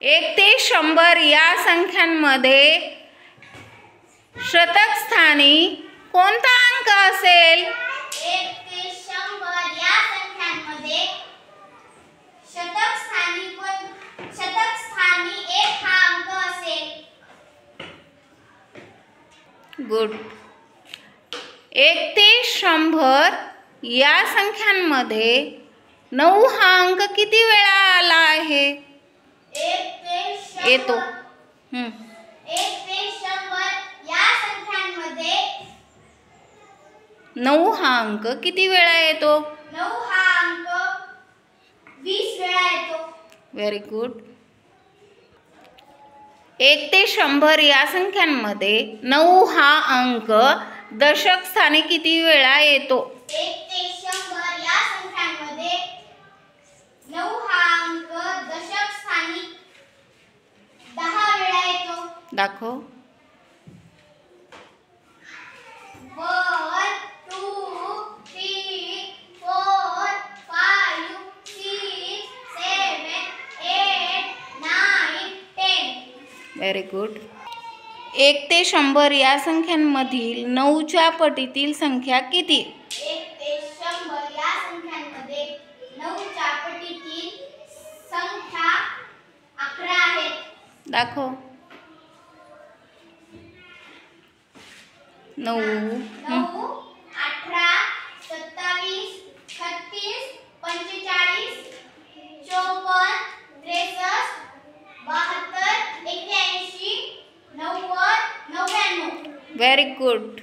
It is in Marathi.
1 ते 100 या संख्यांमध्ये शतक स्थानी कोणता अंक असेल? 1 ते 100 या संख्यांमध्ये शतक स्थानी 1 हा अंक असेल. गुड. 1 ते 100 या संख्यांमध्ये 9 हा अंक किती वेळा आला आहे? 1 ते 100 येतो. 1 ते 100 या संख्यांमध्ये 9 हा अंक किती वेळा येतो? 9 हा अंक 20 वेळा येतो. Very good. 1 ते 100 या संख्यांमध्ये 9 हा अंक दशक स्थानी किती वेळा येतो? 1 ते 100 या संख्यांमध्ये 9 हा अंक दशक स्थानी 10 वेळा येतो. दाखव. 1 2 3 4 5 6 7 8 9 10. Very good. 1 ते 100 या संख्यांमधील 9च्या पटीतील संख्या किती? 1 ते 100 या संख्यांमध्ये 9च्या पटीतील संख्या 11 आहेत. दाखव. 9 9 18 27 36 45 54 63 72 81 90 99. Very good.